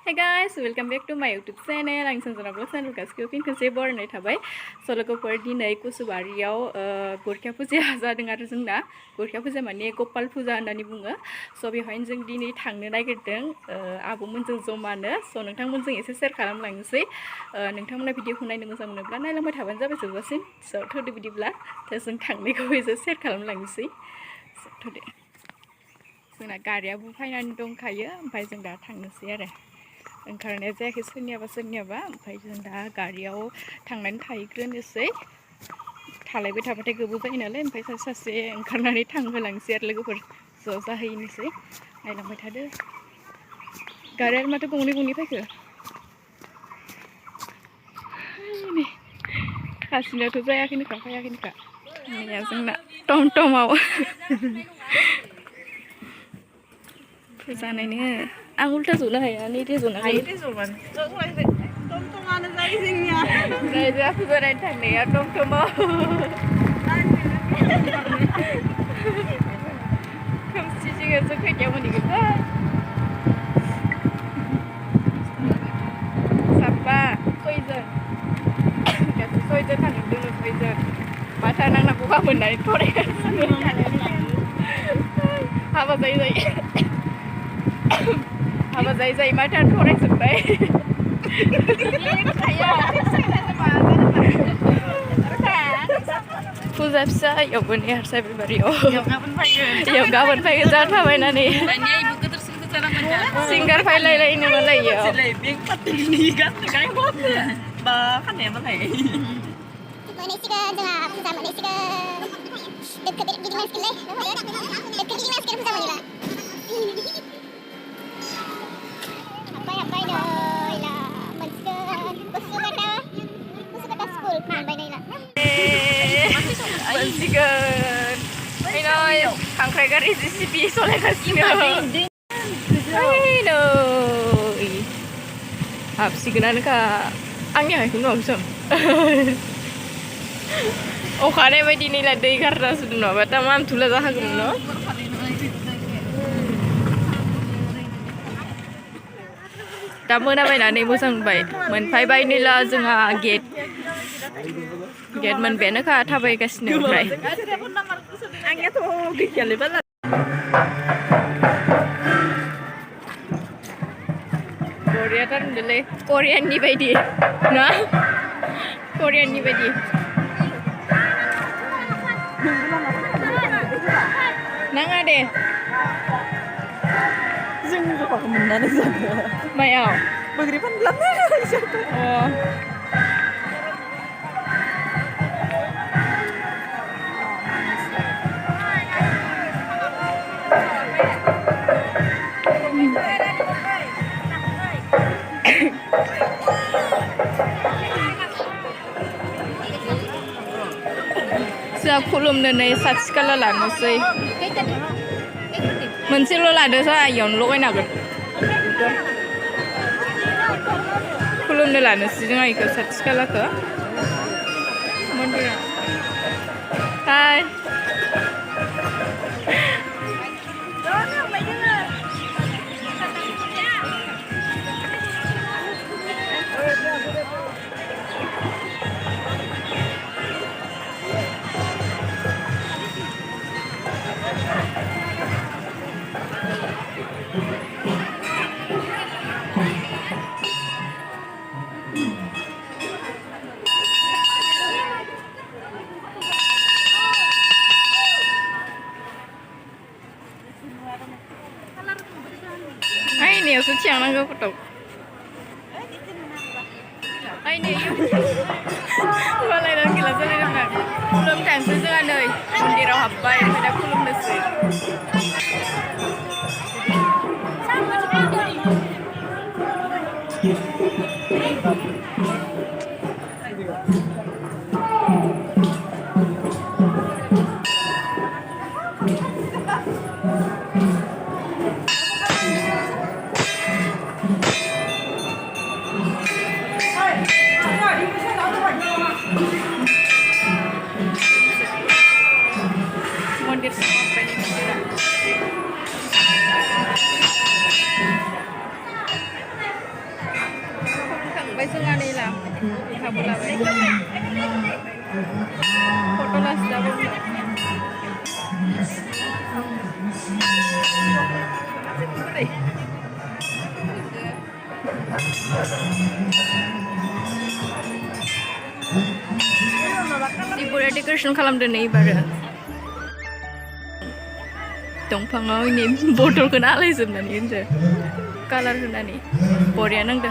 Hey guys, welcome back to my YouTube channel. आं Sanjana blog channel गासिखौबो फिन खनसे बरायनाय थाबाय। लोगोफोर दिनै कुसुबारियाव गरखा फुजा जादों आरो जोंना गरखा फुजा माने गपाल फुजा होननानै बुङो। बेवहायनो जों दिनै थांनो नागिरदों आब'मोनजों जमानो। नोंथांमोनजों एसे शेयार खालामलांनोसै। नोंथांमोना भिडिअखौ नायनो मोजां मोनोब्ला नायलांबाय थाबानो जाबाय जोबजासिम। थौदो बिदिब्ला जों थांनायखौ एसे शेयार खालामलांनोसै। थौदो। जोंना गारियाबो फैनानै दंखायो ओमफ्राय जों दा थांनोसै आरो। ओंखारनाया जायाखै सोरनियाबा ओमफ्राय जों दा गारियाव थांनानै थाहैग्रोनोसै थालायबाय थाबाथाय गोबाव जायो नालाय ओमफ्राय सासे ओंखारनानै थांहोलांसै आरो लोगोफोर ज' जाहैनोसै नायलांबाय थादो गारिया माथो गंनै फैखो खासिनायाथ' जायाखैनोखा फैयाखैनोखा थांनाया जोंना टमटमाव जानायनो आं उल्था जनो हाया नै जनो हायो टमटमानो जायो जोंनिया जायाखै बेरायनो थांनाया टमटमाव खोमसि जों खैथायाव मोनहैगोनथाय साबा सयजन गासै सयजन थांदों सयजन माथा नांना गगा मोननानै फरायगासिनो हाबा जायो हाबा जायै माथो फरायजोब्बाय फुजा फिसा इयावबो ने हारसा बिबारियाव गाबोन फैगोन जा थाबायनानै सिंगार फैलायलायनो मालाय इयाव मोनहैसिगोन जोंहा फुजा मोनहैसिगोन दोखो गिदिंनांसिगोनलै दोखो गिदिंनांसिगोन फुजा मोनहैबा हाब्बाय नै ला मोनसिगोन कुसुबाटा स्कुल मोनबाय नै ला मोनसिगोन नै खांख्राइ गारि JCB सलायगासिनो नै हाबसिगोनानोखा आंनि आखाइखौ नुवाखैसोम अखा हानाय बायदि नैला दै गारनासो नङाबा दा मामथुला जाखागौमोन न' दा मोनाबायनानै मोजां नुबाय मोनफैबाय नैला जोंहा गेट मोनबायानोखा थाबायगासिनो ओमफ्राय बरियाथार नुदोंलै करियाननि बायदि ना करियाननि बायदि नाङा दे जोंनि गथ'खौ मोननानै जानो मायाव बोग्रि फानब्लानो जोंहा खुलुमनो नै साथि खाला लानोसै मोनसेल' लादो जोंहा इयावनो लगायनो हागोन खुलुमनो लानोसै जोंहा इखौ साथि खालाखौ मन्दिरा हाय Ini suci yang nangga foto. Ini balai dan kilas dari mana? Belum tentu juga nih. Mendira habbai pada belum nasi. Mondir sampai ini tidak. लेखाबो लाबाय फट' लास्टाबो बरिया डेक'रेसन खालामदों नै एबारो दंफाङाव इनि बटलखौनो आलायजोबनानै होनदो कालार होनानै बरिया नांदो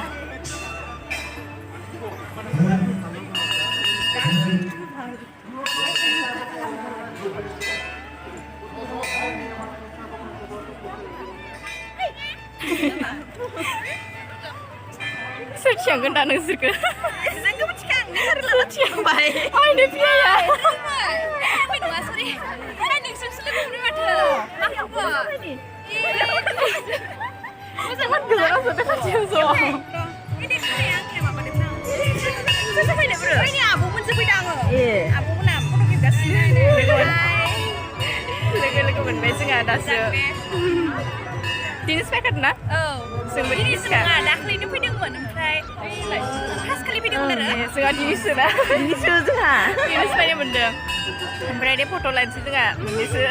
सोर थिखांगोन दा नोंसोरखो जोंखौबो थिखांबाय आंनि फिसाया आंनि नङा सरि नोंसोरसो लोगो हमबाय माथो मोजां गोजानाव ज'दो खाथियाव ज' आब'मोनसो फैदों आङो आब'मोना फट' खेबगासिनो लोगो मोनबाय जोंहा दासो दिनैसो फैखादों ना औ जोंबो दिनैसो नङा दाख्लैनो फैदोंमोन ओमफ्राय फार्स्टखालि फैदोंमोन आरो जोंहा दिनैसो ना दिनैसो फैनो मोनदों ओमफ्राय दे फट' लानोसै जोंहा मोननैसो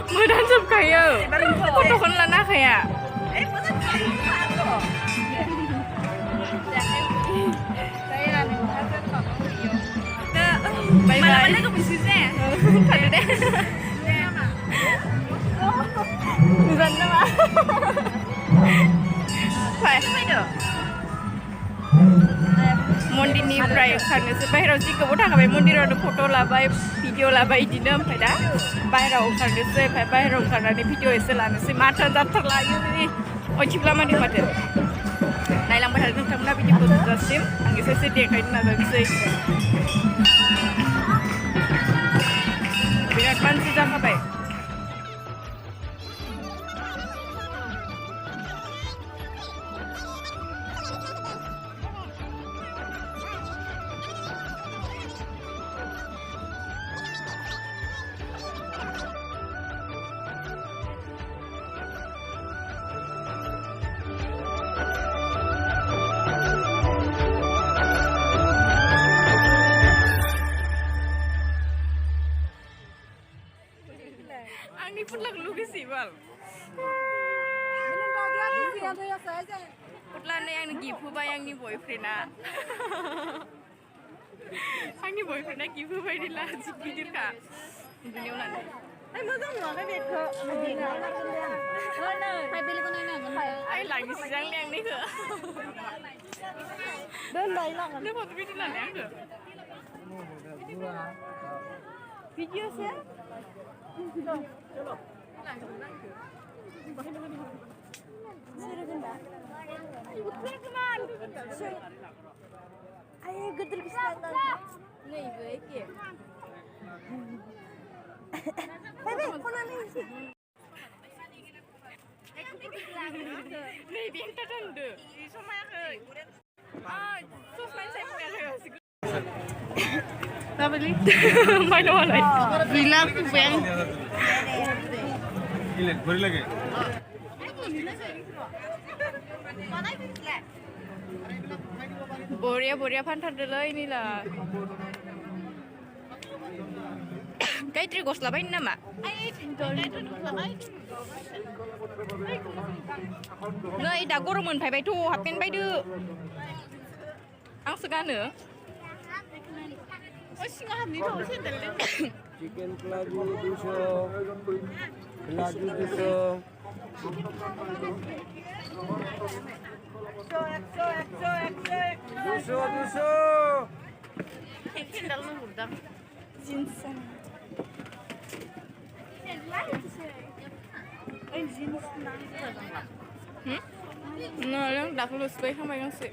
मोदान जोबखायो फट'खौनो लानो हाखाया मालाबा लोगो मोनसै जे थादो दे गोजान नामा फैदो मन्दिरनिफ्राय ओंखारनोसो बाहेरायाव जि गोबाव थाखाबाय मन्दिरावनो फट' लाबाय भिडिअ लाबाय बिदिनो ओमफ्राय दा बाहेरायाव ओंखारनोसै ओमफ्राय बाहेरायाव ओंखारनानै भिडिअ एसे लानोसै माथो जाथारलायो अयथिब्ला मादि माथो नायलांबाय थादों नोंथांमोना भिडिअखौ जोबजासिम आं एसे एसे देखायनो नाजानोसै बिराद मानसि जाखाबाय आंनि फुटलाखौ लुगैसै बाल फुटलानो आंनो गिफ्ट होबाय आंनि बयफ्रेन्डआ गिफ्ट होबाय दिला जि गिदिरखा बिदिनो लानो मोजां नुवाखै बेखौ आइ लांनोसै आं लेंनायखौ दोनबाय लागोन नों फट' भिडिअ लानाय आंखौ भिडिअसो Ayo gedor kesana. नैबो एखे Bebe, kono nih sih. नै बेन्टा दोनदो समायाखै ससमान सायख'नायाखै Nabili? Mana mana? Bilang bang. Gila, beri lagi. Boria pantar dulu inilah. Gayatri gosla bain nama. Nah, ida goromun pai tu, hapen pai tu. Ang segana. Chicken pelaju 200, pelaju 200. jeans. Jeans nang. No, lang dak lu spray kamay kasi.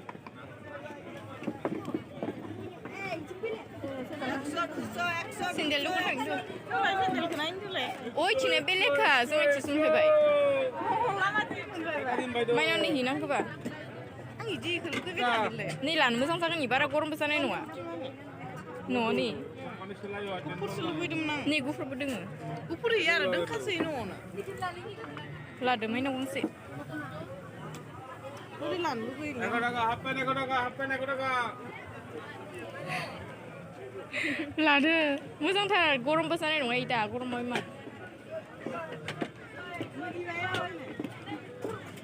Sindel lu lang do. Oi, chine beleka, so chisun he bai. Mai nang ni hinang ko ba? Ang iji khulu ke bela. Ni lan mosang jagan ni bara gorom besanai nonga. No ni. Gufur sulu bidum nang. Ni gufur bedeng. Gufur ya ada deng kasih no na. La de mai nang se. Uri lan lu gue. La de mosang thar gorom besanai nonga ita gorom mai ma.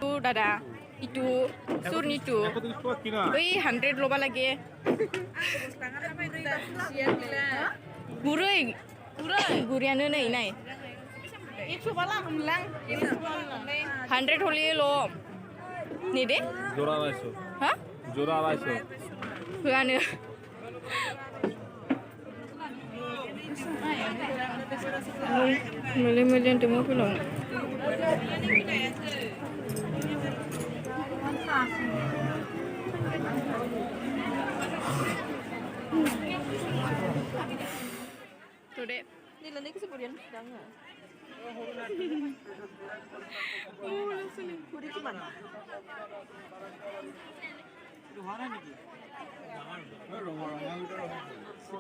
Tu dada. Itu surni tu. Oi 100 loba lagi. Gurai. Gurian nei nai. 100 bala humlang. 100 holi lo. Ni de? জোড়া 250 Ha? জোড়া 250 Huane. Mele temo pelong. Today. Ni lan ni keseburian sedang. Kuri cuman.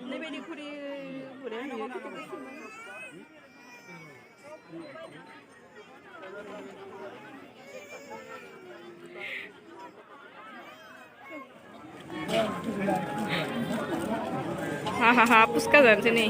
Ni bedi kuri ya. Hahaha, puska jan sini.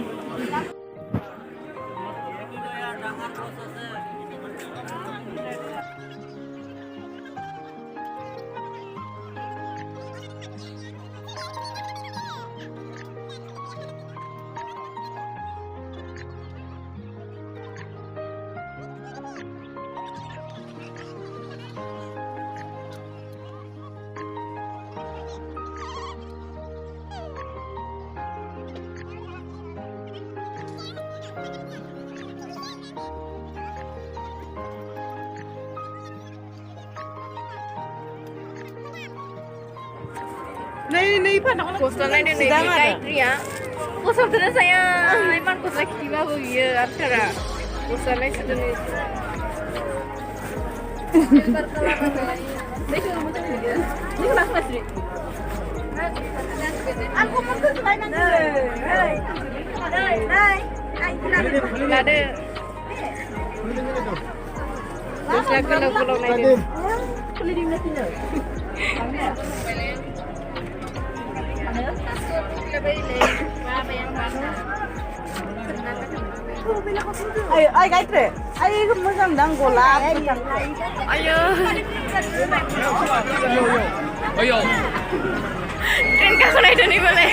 Nei pada Coastal line ni kai Priya. Coastal tu saya iman coastal kiba ho ye archara. Coastal line tu ni. देखो मुझे मिल गया ये class में Shri Aku mau ke sana. Hai. ada terus kalau naik Boleh di mana sini? Ay Gayatri, ay mo장 nang golap. ayo kan kau naik ni boleh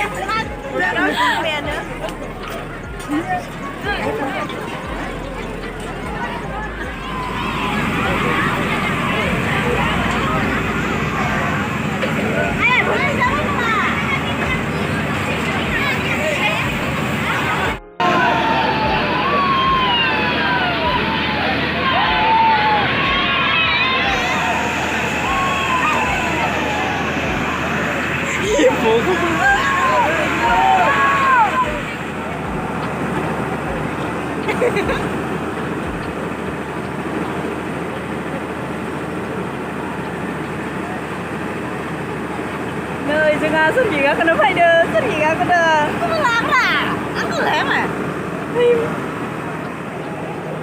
Nơi जोंहा सोरगिगाखौनो फैदो सोरगिगाखौनो लाग्रा आंखौ लाया मा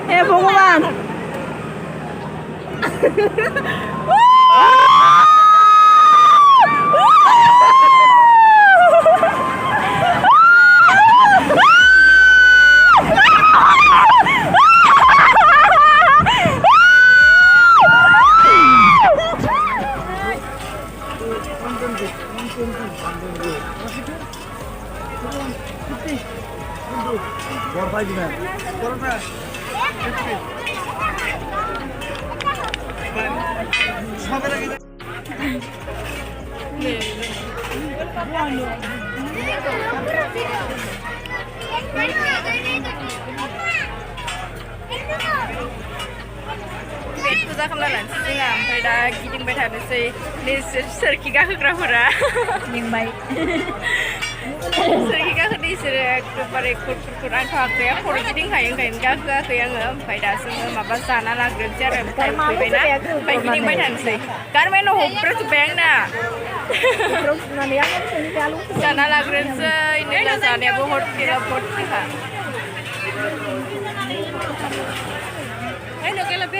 हे भगवान पेट फुजा खालामना लानोसै जोंहा ओमफ्राय दा गिदिंबाय थानोसै नोंसोर सोरखि गाखोग्राफोरा मेंबाय सोरखि गाखोदो इसोरो एकदमबारे खुर आंथ' आखाया खर' गिदिंखायो ओंखायनो गाखोआखै आङो ओमफ्राय दा जोङो माबा जाना लाग्रोनोसै आरो ओमफ्राय फैबायना ओमफ्राय गिदिंबाय थानोसै गारमायानो हमग्रोजोब्बाय आंना जाना लाग्रोनोसै नोंना जानायाबो हटेलाव भर्तिखा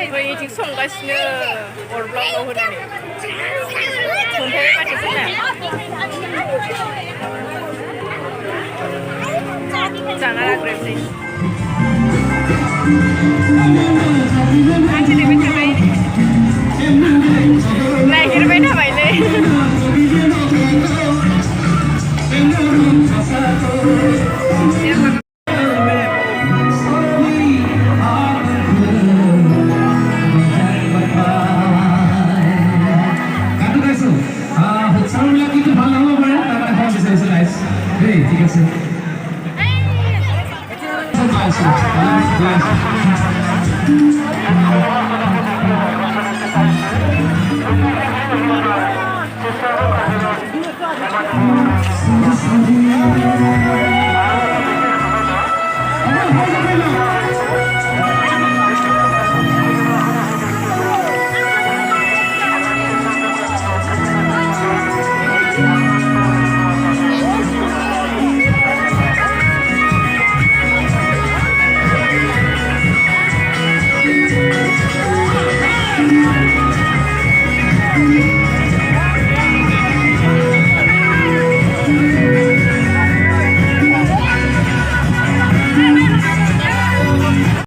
बैथिं संगासिनो अरब्लाव होनानै मोनफैबाय माथो जोंना जाना लाग्रोनोसै नागिरबाय थाबायलै ঠিক আছে